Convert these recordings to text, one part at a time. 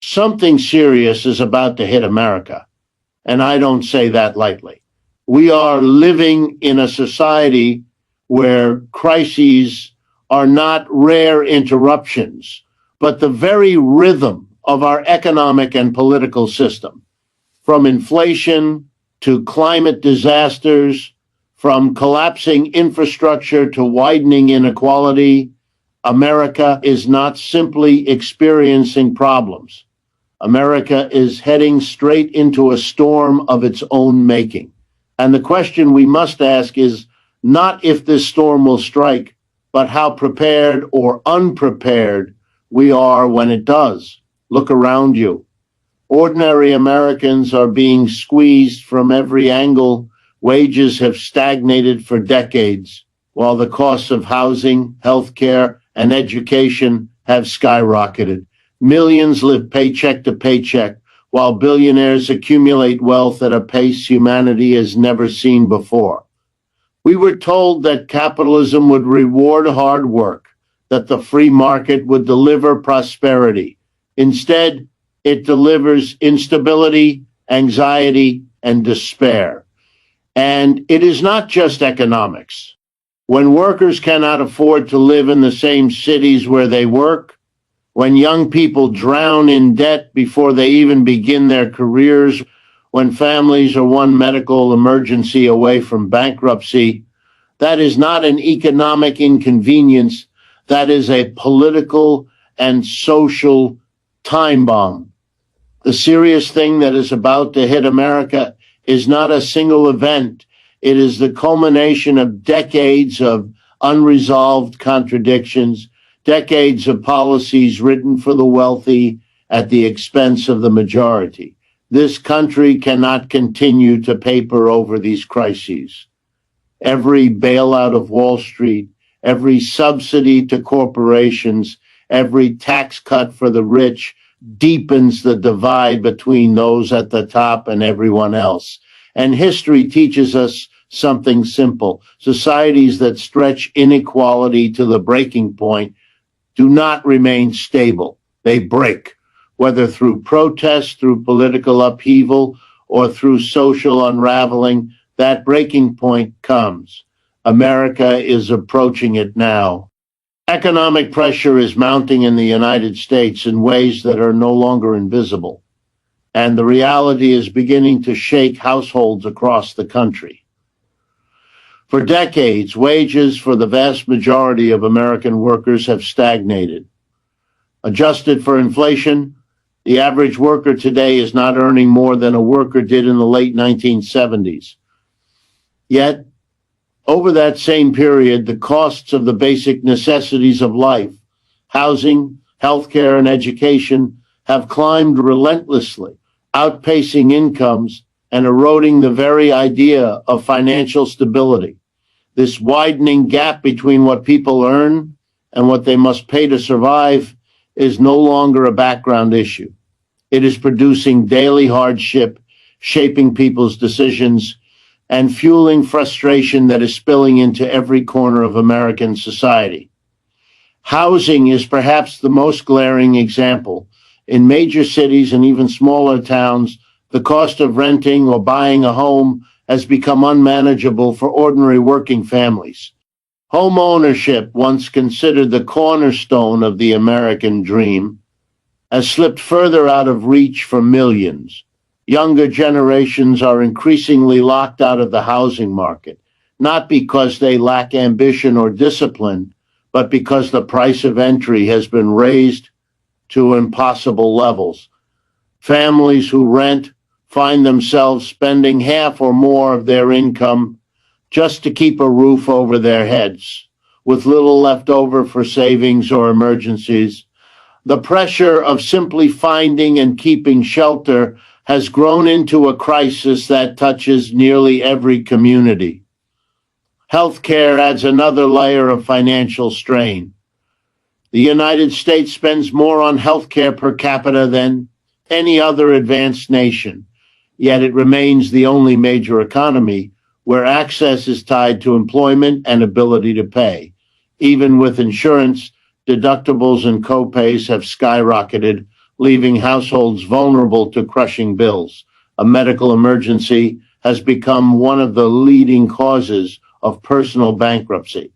Something serious is about to hit America, and I don't say that lightly. We are living in a society where crises are not rare interruptions, but the very rhythm of our economic and political system. From inflation to climate disasters, from collapsing infrastructure to widening inequality, America is not simply experiencing problems. America is heading straight into a storm of its own making. And the question we must ask is not if this storm will strike, but how prepared or unprepared we are when it does. Look around you. Ordinary Americans are being squeezed from every angle. Wages have stagnated for decades, while the costs of housing, healthcare, and education have skyrocketed. Millions live paycheck to paycheck, while billionaires accumulate wealth at a pace humanity has never seen before. We were told that capitalism would reward hard work, that the free market would deliver prosperity. Instead, it delivers instability, anxiety, and despair. And it is not just economics. When workers cannot afford to live in the same cities where they work, when young people drown in debt before they even begin their careers, when families are one medical emergency away from bankruptcy, that is not an economic inconvenience, that is a political and social time bomb. The serious thing that is about to hit America is not a single event. It is the culmination of decades of unresolved contradictions, decades of policies written for the wealthy at the expense of the majority. This country cannot continue to paper over these crises. Every bailout of Wall Street, every subsidy to corporations, every tax cut for the rich deepens the divide between those at the top and everyone else. And history teaches us something simple. Societies that stretch inequality to the breaking point do not remain stable. They break, whether through protest, through political upheaval, or through social unraveling. That breaking point comes. America is approaching it now. Economic pressure is mounting in the United States in ways that are no longer invisible, and the reality is beginning to shake households across the country. For decades, wages for the vast majority of American workers have stagnated. Adjusted for inflation, the average worker today is not earning more than a worker did in the late 1970s. Yet, over that same period, the costs of the basic necessities of life, housing, healthcare, and education, have climbed relentlessly, outpacing incomes and eroding the very idea of financial stability. This widening gap between what people earn and what they must pay to survive is no longer a background issue. It is producing daily hardship, shaping people's decisions, and fueling frustration that is spilling into every corner of American society. Housing is perhaps the most glaring example. In major cities and even smaller towns, the cost of renting or buying a home has become unmanageable for ordinary working families. Home ownership, once considered the cornerstone of the American dream, has slipped further out of reach for millions. Younger generations are increasingly locked out of the housing market, not because they lack ambition or discipline, but because the price of entry has been raised to impossible levels. Families who rent find themselves spending half or more of their income just to keep a roof over their heads, with little left over for savings or emergencies. The pressure of simply finding and keeping shelter has grown into a crisis that touches nearly every community. Healthcare adds another layer of financial strain. The United States spends more on healthcare per capita than any other advanced nation, yet it remains the only major economy where access is tied to employment and ability to pay. Even with insurance, deductibles and copays have skyrocketed, leaving households vulnerable to crushing bills. A medical emergency has become one of the leading causes of personal bankruptcy.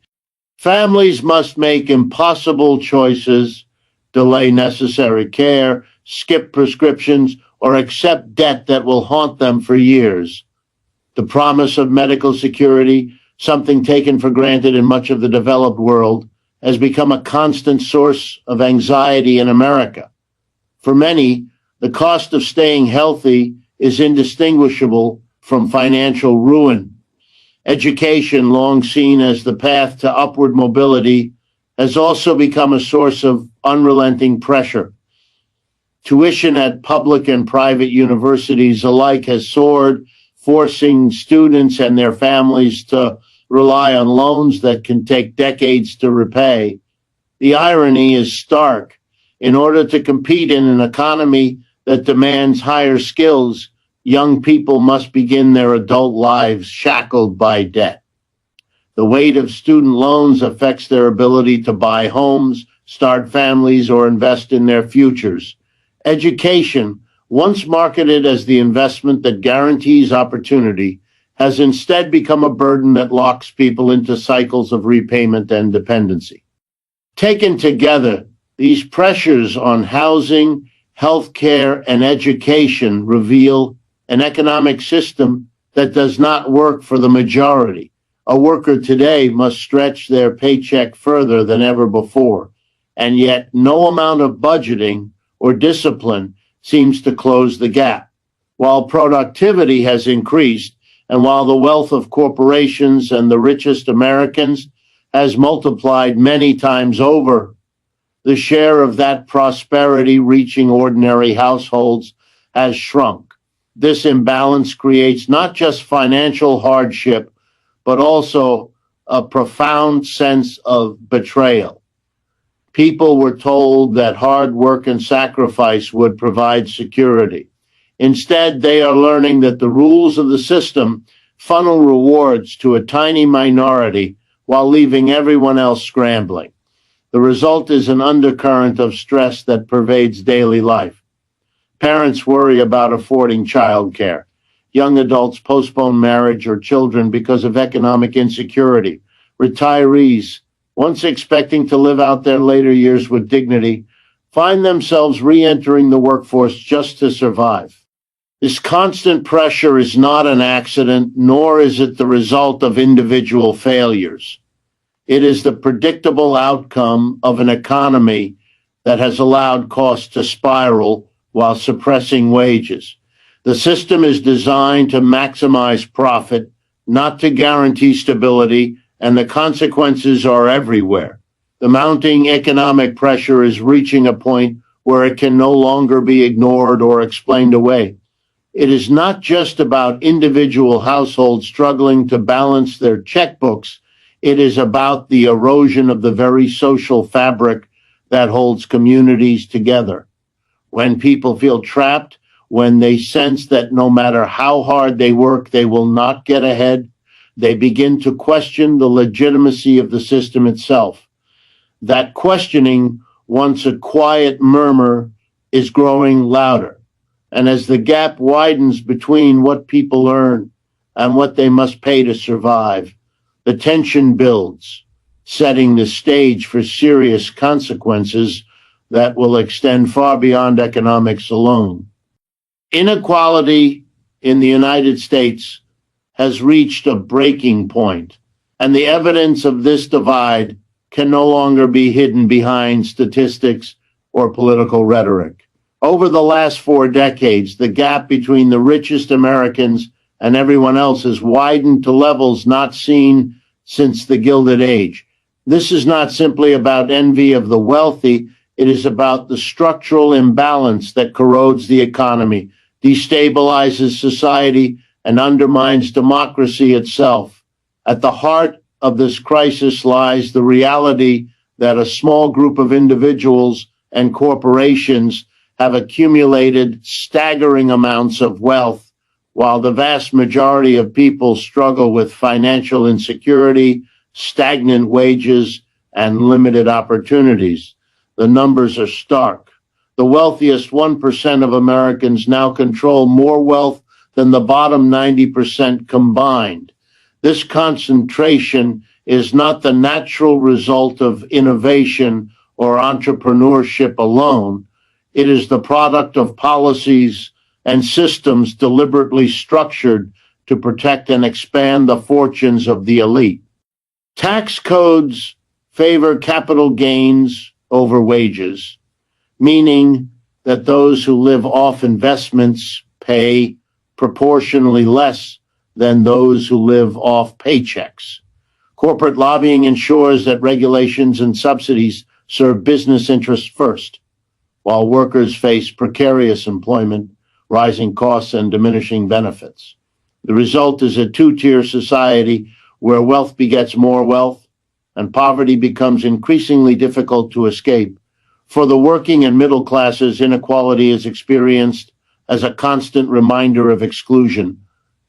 Families must make impossible choices, delay necessary care, skip prescriptions, or accept debt that will haunt them for years. The promise of medical security, something taken for granted in much of the developed world, has become a constant source of anxiety in America. For many, the cost of staying healthy is indistinguishable from financial ruin. Education, long seen as the path to upward mobility, has also become a source of unrelenting pressure. Tuition at public and private universities alike has soared, forcing students and their families to rely on loans that can take decades to repay. The irony is stark. In order to compete in an economy that demands higher skills, young people must begin their adult lives shackled by debt. The weight of student loans affects their ability to buy homes, start families, or invest in their futures. Education, once marketed as the investment that guarantees opportunity, has instead become a burden that locks people into cycles of repayment and dependency. Taken together, these pressures on housing, healthcare, and education reveal an economic system that does not work for the majority. A worker today must stretch their paycheck further than ever before, and yet no amount of budgeting or discipline seems to close the gap. While productivity has increased, and while the wealth of corporations and the richest Americans has multiplied many times over, the share of that prosperity reaching ordinary households has shrunk. This imbalance creates not just financial hardship, but also a profound sense of betrayal. People were told that hard work and sacrifice would provide security. Instead, they are learning that the rules of the system funnel rewards to a tiny minority while leaving everyone else scrambling. The result is an undercurrent of stress that pervades daily life. Parents worry about affording childcare. Young adults postpone marriage or children because of economic insecurity. Retirees, once expecting to live out their later years with dignity, find themselves re-entering the workforce just to survive. This constant pressure is not an accident, nor is it the result of individual failures. It is the predictable outcome of an economy that has allowed costs to spiral while suppressing wages. The system is designed to maximize profit, not to guarantee stability, and the consequences are everywhere. The mounting economic pressure is reaching a point where it can no longer be ignored or explained away. It is not just about individual households struggling to balance their checkbooks. It is about the erosion of the very social fabric that holds communities together. When people feel trapped, when they sense that no matter how hard they work, they will not get ahead, they begin to question the legitimacy of the system itself. That questioning, once a quiet murmur, is growing louder. And as the gap widens between what people earn and what they must pay to survive, the tension builds, setting the stage for serious consequences that will extend far beyond economics alone. Inequality in the United States has reached a breaking point, and the evidence of this divide can no longer be hidden behind statistics or political rhetoric. Over the last 4 decades, the gap between the richest Americans and everyone else has widened to levels not seen since the Gilded Age. This is not simply about envy of the wealthy. It is about the structural imbalance that corrodes the economy, destabilizes society, and undermines democracy itself. At the heart of this crisis lies the reality that a small group of individuals and corporations have accumulated staggering amounts of wealth, while the vast majority of people struggle with financial insecurity, stagnant wages, and limited opportunities. The numbers are stark. The wealthiest 1% of Americans now control more wealth than the bottom 90% combined. This concentration is not the natural result of innovation or entrepreneurship alone. It is the product of policies and systems deliberately structured to protect and expand the fortunes of the elite. Tax codes favor capital gains over wages, meaning that those who live off investments pay proportionally less than those who live off paychecks. Corporate lobbying ensures that regulations and subsidies serve business interests first, while workers face precarious employment, rising costs, and diminishing benefits. The result is a two-tier society where wealth begets more wealth and poverty becomes increasingly difficult to escape. For the working and middle classes, inequality is experienced as a constant reminder of exclusion,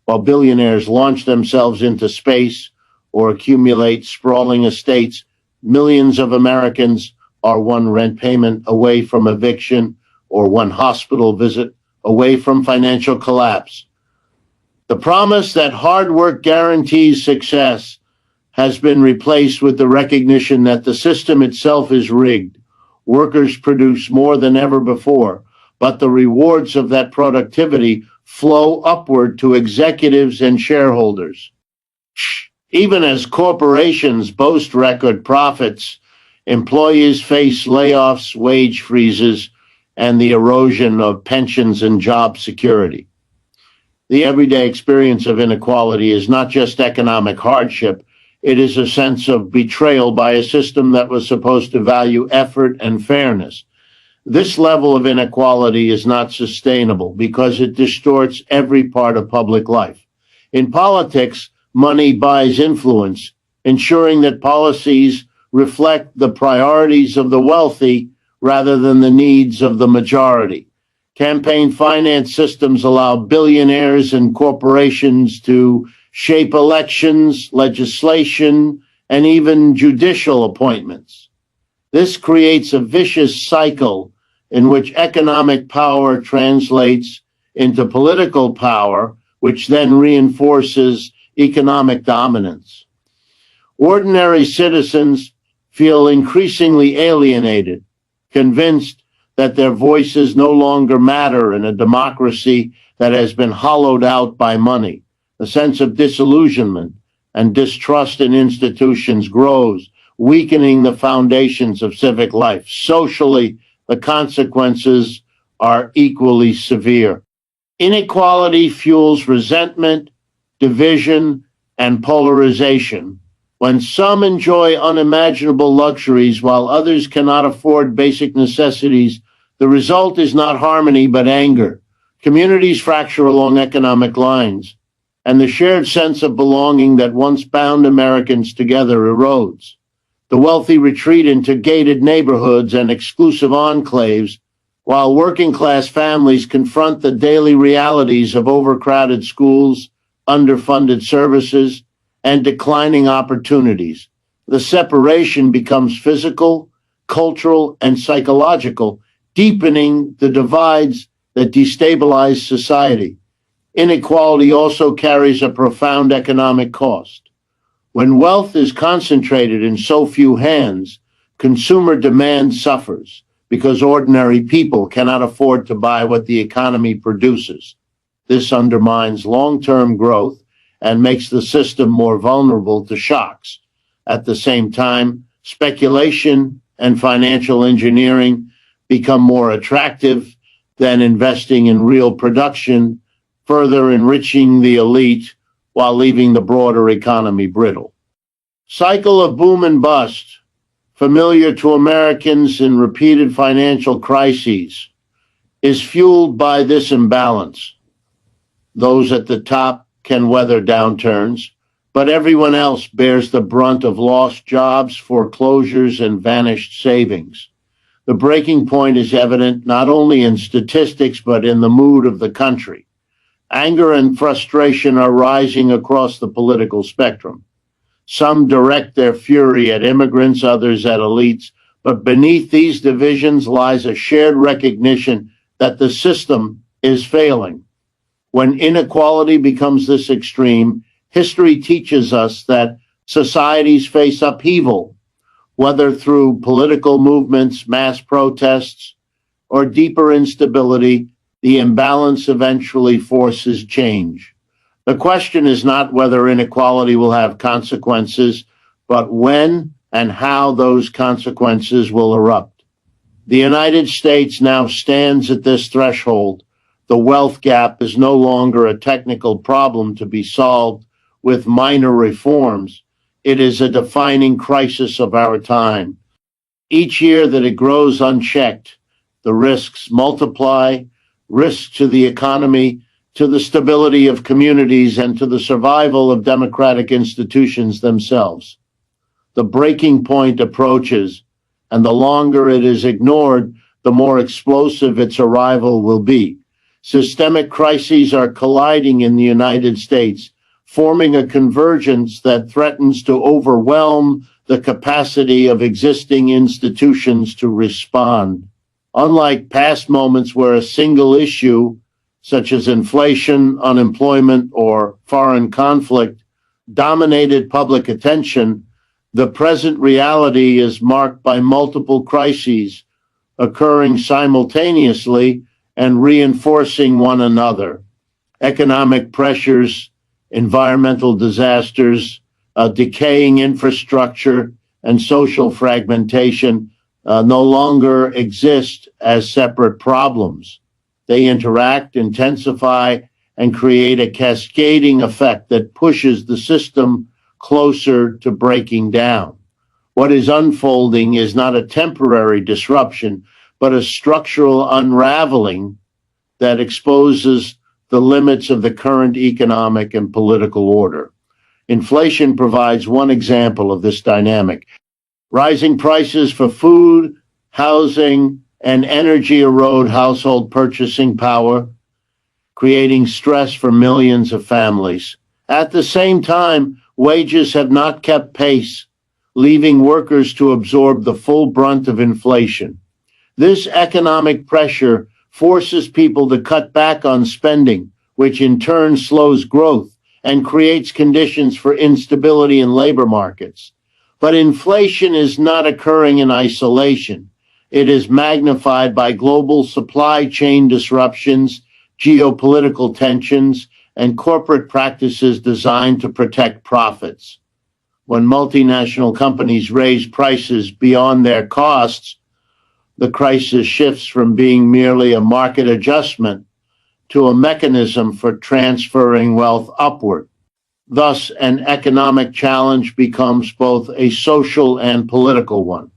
while billionaires launch themselves into space or accumulate sprawling estates. Millions of Americans are one rent payment away from eviction or one hospital visit away from financial collapse. The promise that hard work guarantees success has been replaced with the recognition that the system itself is rigged. Workers produce more than ever before, but the rewards of that productivity flow upward to executives and shareholders. Even as corporations boast record profits, employees face layoffs, wage freezes, and the erosion of pensions and job security. The everyday experience of inequality is not just economic hardship, it is a sense of betrayal by a system that was supposed to value effort and fairness. This level of inequality is not sustainable because it distorts every part of public life. In politics, money buys influence, ensuring that policies reflect the priorities of the wealthy rather than the needs of the majority. Campaign finance systems allow billionaires and corporations to shape elections, legislation, and even judicial appointments. This creates a vicious cycle in which economic power translates into political power, which then reinforces economic dominance. Ordinary citizens feel increasingly alienated, convinced that their voices no longer matter in a democracy that has been hollowed out by money. A sense of disillusionment and distrust in institutions grows, weakening the foundations of civic life. Socially, the consequences are equally severe. Inequality fuels resentment, division, and polarization. When some enjoy unimaginable luxuries while others cannot afford basic necessities, the result is not harmony but anger. Communities fracture along economic lines, and the shared sense of belonging that once bound Americans together erodes. The wealthy retreat into gated neighborhoods and exclusive enclaves, while working-class families confront the daily realities of overcrowded schools, underfunded services, and declining opportunities. The separation becomes physical, cultural, and psychological, deepening the divides that destabilize society. Inequality also carries a profound economic cost. When wealth is concentrated in so few hands, consumer demand suffers because ordinary people cannot afford to buy what the economy produces. This undermines long-term growth and makes the system more vulnerable to shocks. At the same time, speculation and financial engineering become more attractive than investing in real production, further enriching the elite while leaving the broader economy brittle. Cycle of boom and bust, familiar to Americans in repeated financial crises, is fueled by this imbalance. Those at the top can weather downturns, but everyone else bears the brunt of lost jobs, foreclosures, and vanished savings. The breaking point is evident not only in statistics, but in the mood of the country. Anger and frustration are rising across the political spectrum. Some direct their fury at immigrants, others at elites, But beneath these divisions lies a shared recognition that the system is failing. When inequality becomes this extreme, history teaches us that societies face upheaval, whether through political movements, mass protests, or deeper instability. The imbalance eventually forces change. The question is not whether inequality will have consequences, but when and how those consequences will erupt. The United States now stands at this threshold. The wealth gap is no longer a technical problem to be solved with minor reforms. It is a defining crisis of our time. Each year that it grows unchecked, the risks multiply, risks to the economy, to the stability of communities, and to the survival of democratic institutions themselves. The breaking point approaches, and the longer it is ignored, the more explosive its arrival will be. Systemic crises are colliding in the United States, forming a convergence that threatens to overwhelm the capacity of existing institutions to respond. Unlike past moments where a single issue, such as inflation, unemployment, or foreign conflict, dominated public attention, the present reality is marked by multiple crises occurring simultaneously and reinforcing one another. Economic pressures, environmental disasters, decaying infrastructure, and social fragmentation no longer exist as separate problems. They interact, intensify, and create a cascading effect that pushes the system closer to breaking down. What is unfolding is not a temporary disruption, but a structural unraveling that exposes the limits of the current economic and political order. Inflation provides one example of this dynamic. Rising prices for food, housing, and energy erode household purchasing power, creating stress for millions of families. At the same time, wages have not kept pace, leaving workers to absorb the full brunt of inflation. This economic pressure forces people to cut back on spending, which in turn slows growth and creates conditions for instability in labor markets. But inflation is not occurring in isolation. It is magnified by global supply chain disruptions, geopolitical tensions, and corporate practices designed to protect profits. When multinational companies raise prices beyond their costs, the crisis shifts from being merely a market adjustment to a mechanism for transferring wealth upward. Thus, an economic challenge becomes both a social and political one.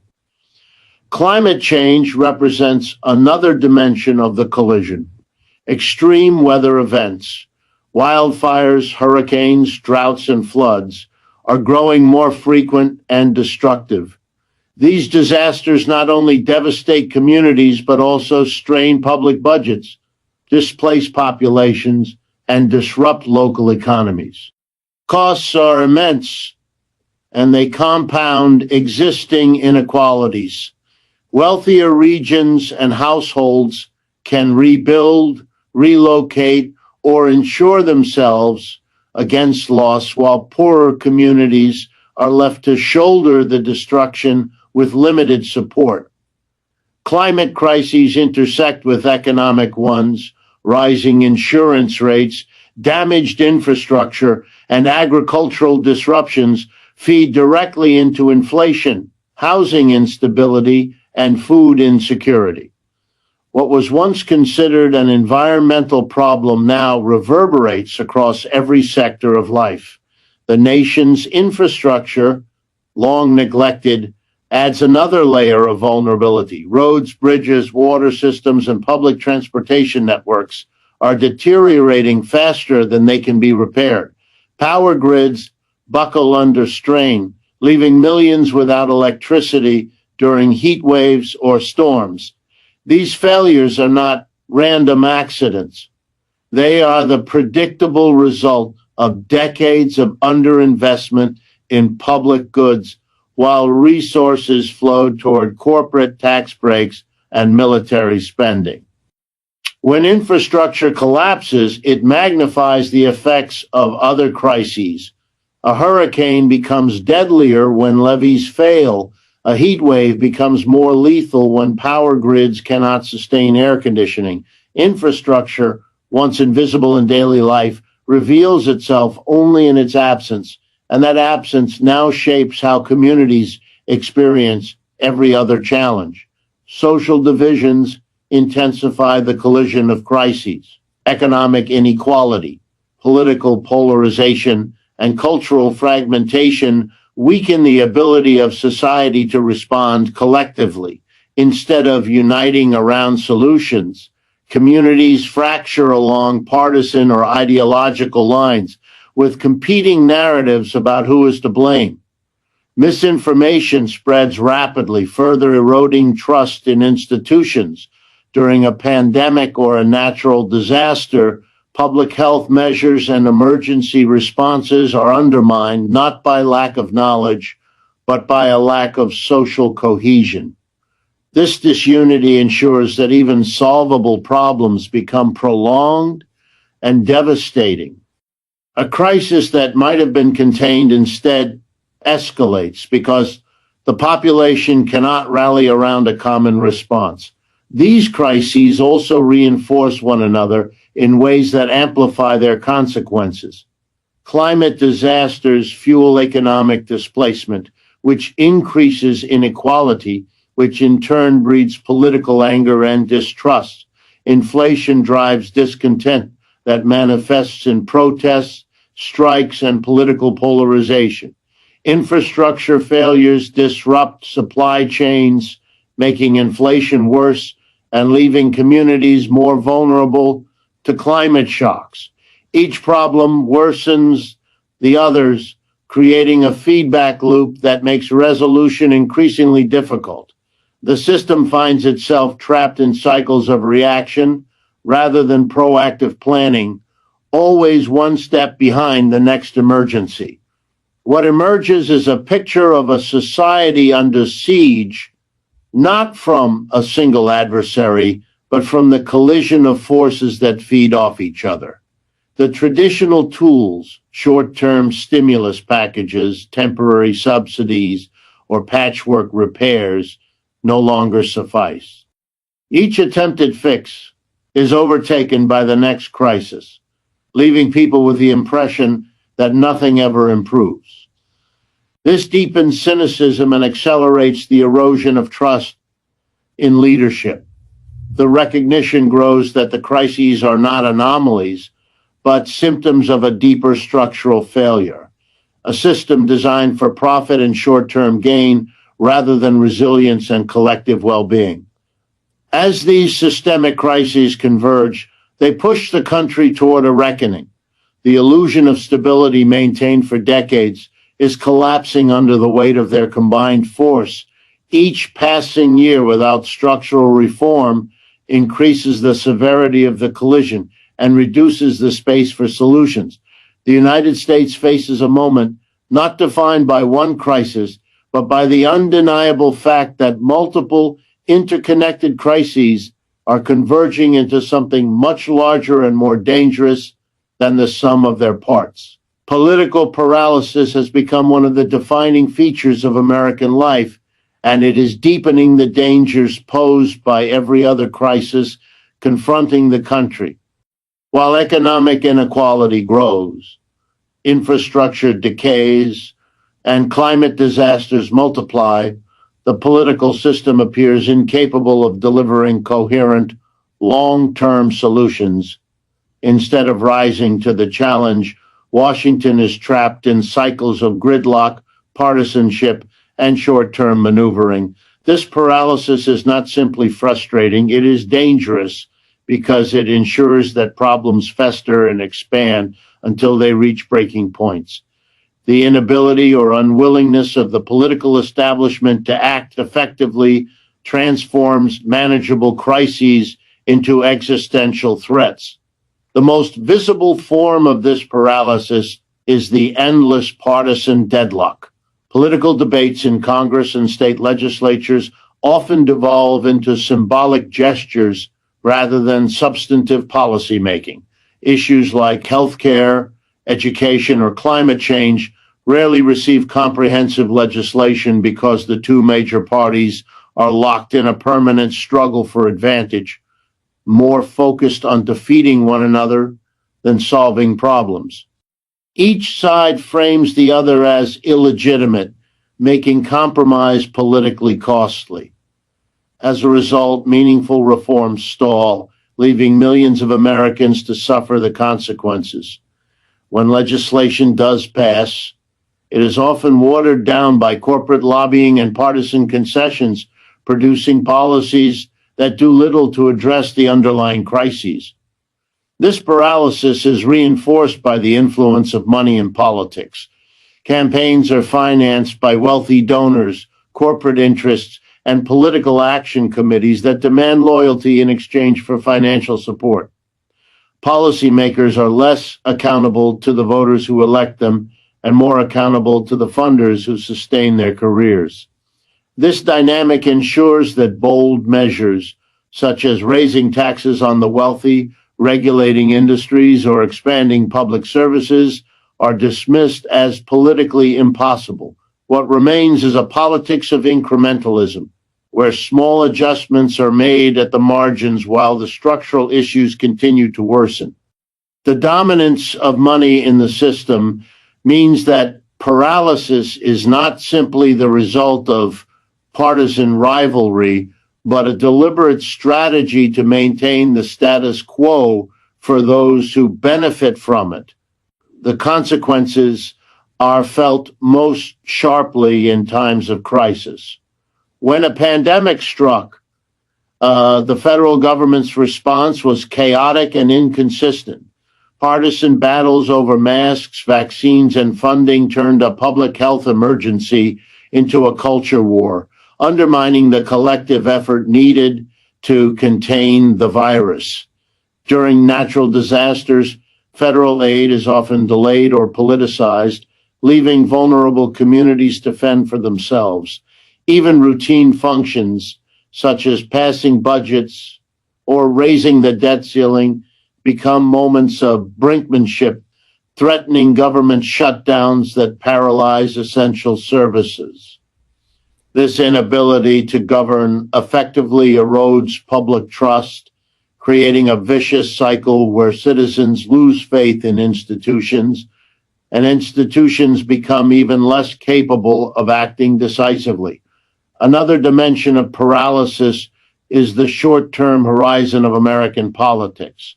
Climate change represents another dimension of the collision. Extreme weather events, wildfires, hurricanes, droughts, and floods are growing more frequent and destructive. These disasters not only devastate communities, but also strain public budgets, displace populations, and disrupt local economies. Costs are immense, and they compound existing inequalities. Wealthier regions and households can rebuild, relocate, or insure themselves against loss, while poorer communities are left to shoulder the destruction with limited support. Climate crises intersect with economic ones. Rising insurance rates, damaged infrastructure, and agricultural disruptions feed directly into inflation, housing instability, and food insecurity. What was once considered an environmental problem now reverberates across every sector of life. The nation's infrastructure, long neglected, adds another layer of vulnerability. Roads, bridges, water systems, and public transportation networks are deteriorating faster than they can be repaired. Power grids buckle under strain, leaving millions without electricity during heat waves or storms. These failures are not random accidents. They are the predictable result of decades of underinvestment in public goods, while resources flowed toward corporate tax breaks and military spending. When infrastructure collapses, it magnifies the effects of other crises. A hurricane becomes deadlier when levees fail. A heat wave becomes more lethal when power grids cannot sustain air conditioning. Infrastructure, once invisible in daily life, reveals itself only in its absence, and that absence now shapes how communities experience every other challenge. Social divisions intensify the collision of crises. Economic inequality, political polarization, and cultural fragmentation weaken the ability of society to respond collectively. Instead of uniting around solutions, communities fracture along partisan or ideological lines, with competing narratives about who is to blame. Misinformation spreads rapidly, further eroding trust in institutions. During a pandemic or a natural disaster, public health measures and emergency responses are undermined not by lack of knowledge, but by a lack of social cohesion. This disunity ensures that even solvable problems become prolonged and devastating. A crisis that might have been contained instead escalates because the population cannot rally around a common response. These crises also reinforce one another in ways that amplify their consequences. Climate disasters fuel economic displacement, which increases inequality, which in turn breeds political anger and distrust. Inflation drives discontent that manifests in protests, strikes, and political polarization. Infrastructure failures disrupt supply chains, making inflation worse and leaving communities more vulnerable to climate shocks. Each problem worsens the others, creating a feedback loop that makes resolution increasingly difficult. The system finds itself trapped in cycles of reaction rather than proactive planning, always one step behind the next emergency. What emerges is a picture of a society under siege, not from a single adversary, but from the collision of forces that feed off each other. The traditional tools, short-term stimulus packages, temporary subsidies, or patchwork repairs, no longer suffice. Each attempted fix is overtaken by the next crisis, leaving people with the impression that nothing ever improves. This deepens cynicism and accelerates the erosion of trust in leadership. The recognition grows that the crises are not anomalies, but symptoms of a deeper structural failure, a system designed for profit and short-term gain rather than resilience and collective well-being. As these systemic crises converge, they push the country toward a reckoning. The illusion of stability maintained for decades is collapsing under the weight of their combined force. Each passing year without structural reform increases the severity of the collision and reduces the space for solutions. The United States faces a moment not defined by one crisis, but by the undeniable fact that multiple interconnected crises are converging into something much larger and more dangerous than the sum of their parts. Political paralysis has become one of the defining features of American life, and it is deepening the dangers posed by every other crisis confronting the country. While economic inequality grows, infrastructure decays, and climate disasters multiply, the political system appears incapable of delivering coherent, long-term solutions. Instead of rising to the challenge, Washington is trapped in cycles of gridlock, partisanship, and short-term maneuvering. This paralysis is not simply frustrating, it is dangerous because it ensures that problems fester and expand until they reach breaking points. The inability or unwillingness of the political establishment to act effectively transforms manageable crises into existential threats. The most visible form of this paralysis is the endless partisan deadlock. Political debates in Congress and state legislatures often devolve into symbolic gestures rather than substantive policy making. Issues like healthcare, education, or climate change rarely receive comprehensive legislation because the two major parties are locked in a permanent struggle for advantage, more focused on defeating one another than solving problems. Each side frames the other as illegitimate, making compromise politically costly. As a result, meaningful reforms stall, leaving millions of Americans to suffer the consequences. When legislation does pass, it is often watered down by corporate lobbying and partisan concessions, producing policies that do little to address the underlying crises. This paralysis is reinforced by the influence of money in politics. Campaigns are financed by wealthy donors, corporate interests, and political action committees that demand loyalty in exchange for financial support. Policymakers are less accountable to the voters who elect them and more accountable to the funders who sustain their careers. This dynamic ensures that bold measures, such as raising taxes on the wealthy, regulating industries, or expanding public services, are dismissed as politically impossible. What remains is a politics of incrementalism, where small adjustments are made at the margins while the structural issues continue to worsen. The dominance of money in the system means that paralysis is not simply the result of partisan rivalry, but a deliberate strategy to maintain the status quo for those who benefit from it. The consequences are felt most sharply in times of crisis. When a pandemic struck, the federal government's response was chaotic and inconsistent. Partisan battles over masks, vaccines, and funding turned a public health emergency into a culture war, undermining the collective effort needed to contain the virus. During natural disasters, federal aid is often delayed or politicized, leaving vulnerable communities to fend for themselves. Even routine functions, such as passing budgets or raising the debt ceiling, become moments of brinkmanship, threatening government shutdowns that paralyze essential services. This inability to govern effectively erodes public trust, creating a vicious cycle where citizens lose faith in institutions, and institutions become even less capable of acting decisively. Another dimension of paralysis is the short-term horizon of American politics.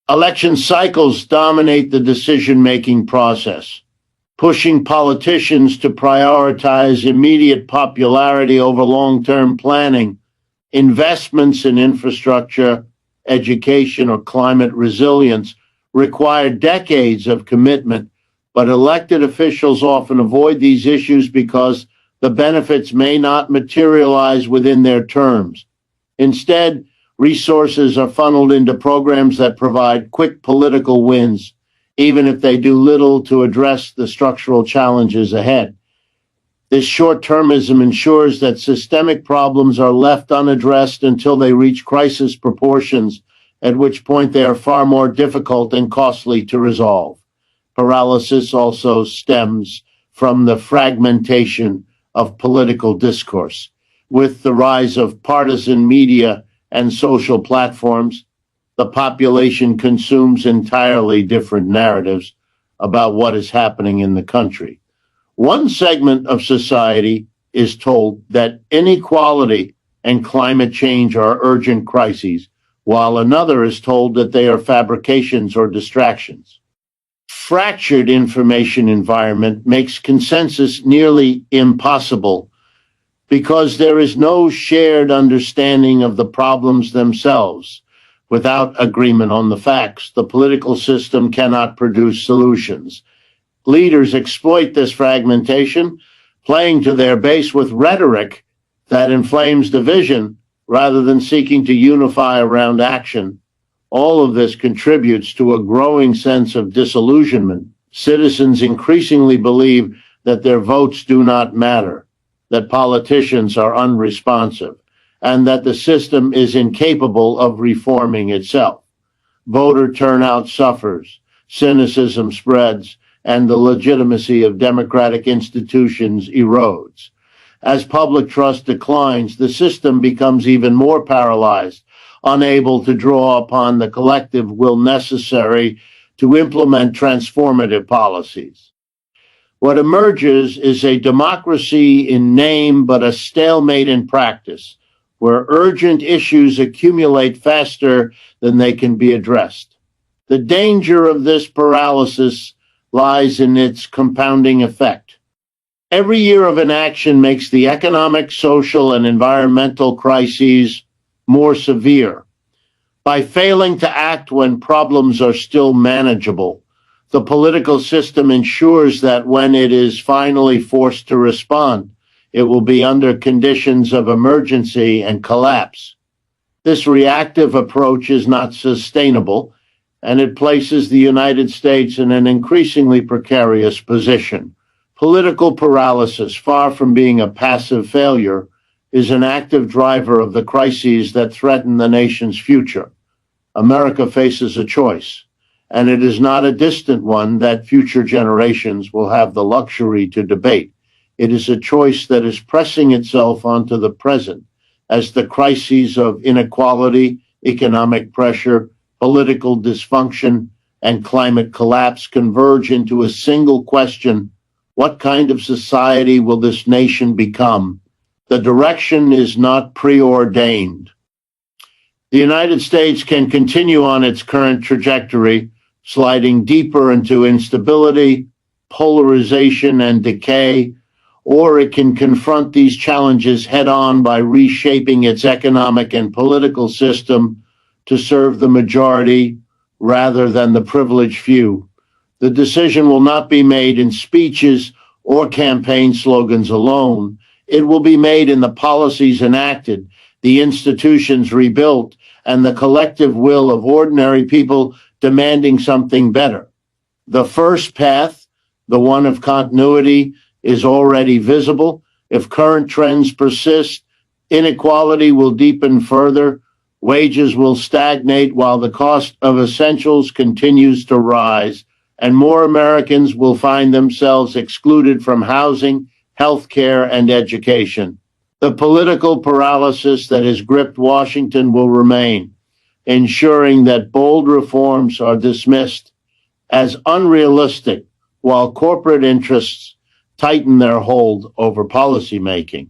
Election cycles dominate the decision-making process, pushing politicians to prioritize immediate popularity over long-term planning. Investments in infrastructure, education, or climate resilience require decades of commitment, but elected officials often avoid these issues because the benefits may not materialize within their terms. Instead, resources are funneled into programs that provide quick political wins, even if they do little to address the structural challenges ahead. This short-termism ensures that systemic problems are left unaddressed until they reach crisis proportions, at which point they are far more difficult and costly to resolve. Paralysis also stems from the fragmentation of political discourse. With the rise of partisan media and social platforms, the population consumes entirely different narratives about what is happening in the country. One segment of society is told that inequality and climate change are urgent crises, while another is told that they are fabrications or distractions. Fractured information environment makes consensus nearly impossible because there is no shared understanding of the problems themselves. Without agreement on the facts, the political system cannot produce solutions. Leaders exploit this fragmentation, playing to their base with rhetoric that inflames division rather than seeking to unify around action. All of this contributes to a growing sense of disillusionment. Citizens increasingly believe that their votes do not matter, that politicians are unresponsive, and that the system is incapable of reforming itself. Voter turnout suffers, cynicism spreads, and the legitimacy of democratic institutions erodes. As public trust declines, the system becomes even more paralyzed, unable to draw upon the collective will necessary to implement transformative policies. What emerges is a democracy in name, but a stalemate in practice, where urgent issues accumulate faster than they can be addressed. The danger of this paralysis lies in its compounding effect. Every year of inaction makes the economic, social, and environmental crises more severe. By failing to act when problems are still manageable, the political system ensures that when it is finally forced to respond, it will be under conditions of emergency and collapse. This reactive approach is not sustainable, and it places the United States in an increasingly precarious position. Political paralysis, far from being a passive failure, is an active driver of the crises that threaten the nation's future. America faces a choice, and it is not a distant one that future generations will have the luxury to debate. It is a choice that is pressing itself onto the present as the crises of inequality, economic pressure, political dysfunction, and climate collapse converge into a single question: what kind of society will this nation become? The direction is not preordained. The United States can continue on its current trajectory, sliding deeper into instability, polarization, and decay, or it can confront these challenges head-on by reshaping its economic and political system to serve the majority rather than the privileged few. The decision will not be made in speeches or campaign slogans alone. It will be made in the policies enacted, the institutions rebuilt, and the collective will of ordinary people demanding something better. The first path, the one of continuity, is already visible. If current trends persist, inequality will deepen further, wages will stagnate while the cost of essentials continues to rise, and more Americans will find themselves excluded from housing, health care, and education. The political paralysis that has gripped Washington will remain, ensuring that bold reforms are dismissed as unrealistic while corporate interests tighten their hold over policymaking.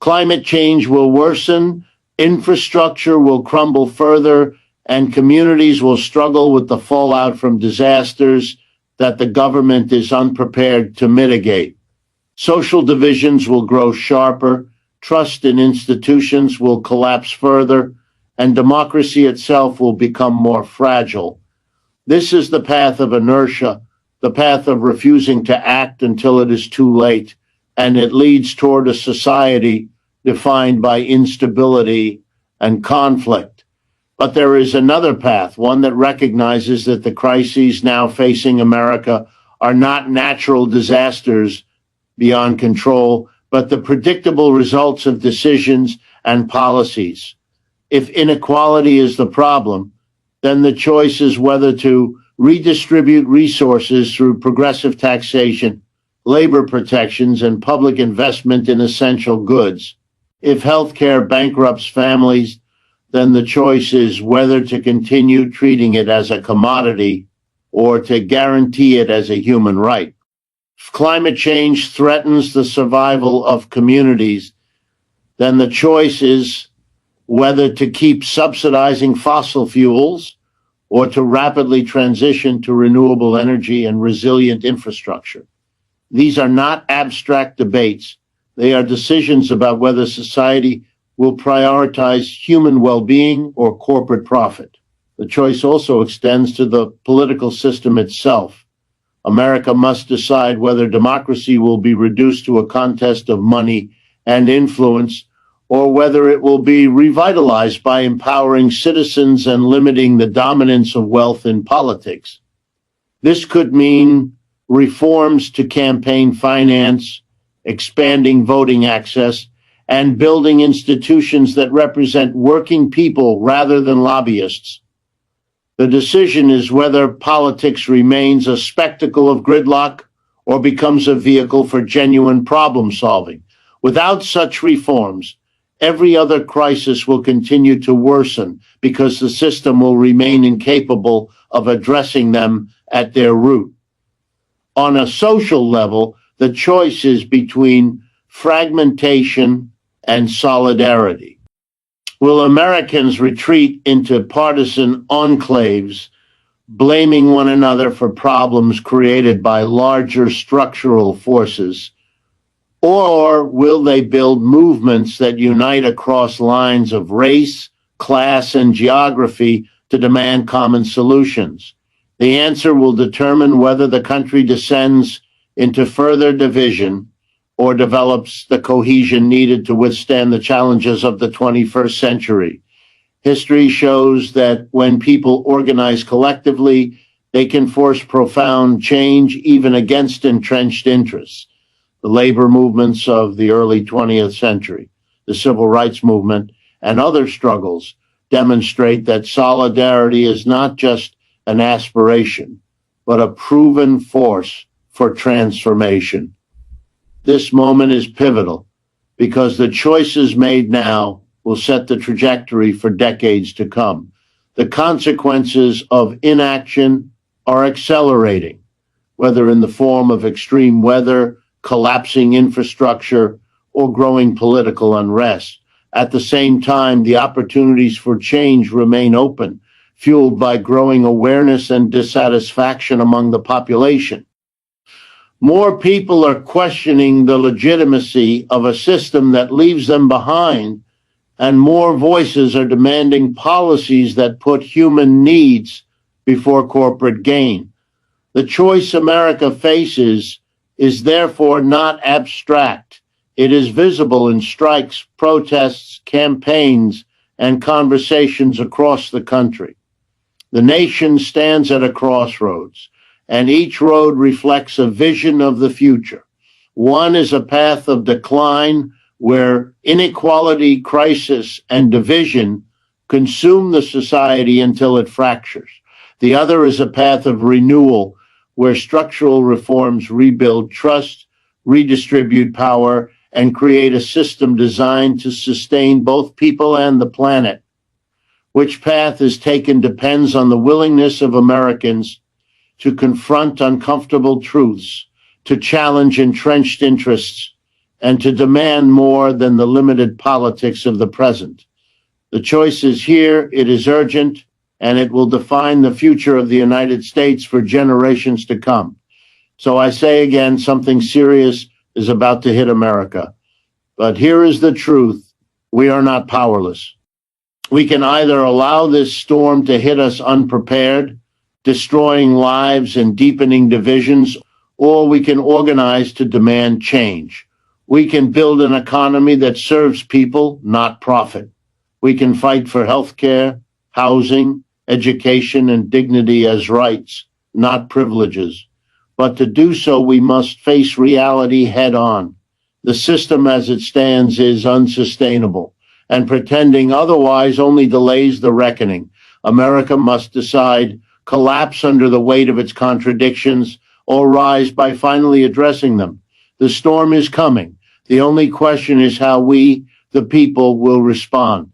Climate change will worsen, infrastructure will crumble further, and communities will struggle with the fallout from disasters that the government is unprepared to mitigate. Social divisions will grow sharper, trust in institutions will collapse further, and democracy itself will become more fragile. This is the path of inertia, the path of refusing to act until it is too late, and it leads toward a society defined by instability and conflict. But there is another path, one that recognizes that the crises now facing America are not natural disasters beyond control, but the predictable results of decisions and policies. If inequality is the problem, then the choice is whether to redistribute resources through progressive taxation, labor protections, and public investment in essential goods. If healthcare bankrupts families, then the choice is whether to continue treating it as a commodity or to guarantee it as a human right. If climate change threatens the survival of communities, then the choice is whether to keep subsidizing fossil fuels or to rapidly transition to renewable energy and resilient infrastructure. These are not abstract debates. They are decisions about whether society will prioritize human well-being or corporate profit. The choice also extends to the political system itself. America must decide whether democracy will be reduced to a contest of money and influence, or whether it will be revitalized by empowering citizens and limiting the dominance of wealth in politics. This could mean reforms to campaign finance, expanding voting access, and building institutions that represent working people rather than lobbyists. The decision is whether politics remains a spectacle of gridlock or becomes a vehicle for genuine problem solving. Without such reforms, every other crisis will continue to worsen because the system will remain incapable of addressing them at their root. On a social level, the choice is between fragmentation and solidarity. Will Americans retreat into partisan enclaves, blaming one another for problems created by larger structural forces? Or will they build movements that unite across lines of race, class, and geography to demand common solutions? The answer will determine whether the country descends into further division or develops the cohesion needed to withstand the challenges of the 21st century. History shows that when people organize collectively, they can force profound change even against entrenched interests. The labor movements of the early 20th century, the civil rights movement, and other struggles demonstrate that solidarity is not just an aspiration, but a proven force for transformation. This moment is pivotal because the choices made now will set the trajectory for decades to come. The consequences of inaction are accelerating, whether in the form of extreme weather, collapsing infrastructure, or growing political unrest. At the same time, the opportunities for change remain open, fueled by growing awareness and dissatisfaction among the population. More people are questioning the legitimacy of a system that leaves them behind, and more voices are demanding policies that put human needs before corporate gain. The choice America faces is therefore not abstract. It is visible in strikes, protests, campaigns, and conversations across the country. The nation stands at a crossroads, and each road reflects a vision of the future. One is a path of decline where inequality, crisis, and division consume the society until it fractures. The other is a path of renewal where structural reforms rebuild trust, redistribute power, and create a system designed to sustain both people and the planet. Which path is taken depends on the willingness of Americans to confront uncomfortable truths, to challenge entrenched interests, and to demand more than the limited politics of the present. The choice is here, it is urgent, and it will define the future of the United States for generations to come. So I say again, something serious is about to hit America. But here is the truth. We are not powerless. We can either allow this storm to hit us unprepared, destroying lives and deepening divisions, or we can organize to demand change. We can build an economy that serves people, not profit. We can fight for health care, housing, education, and dignity as rights, not privileges. But to do so, we must face reality head on. The system as it stands is unsustainable, and pretending otherwise only delays the reckoning. America must decide, collapse under the weight of its contradictions, or rise by finally addressing them. The storm is coming. The only question is how we, the people, will respond.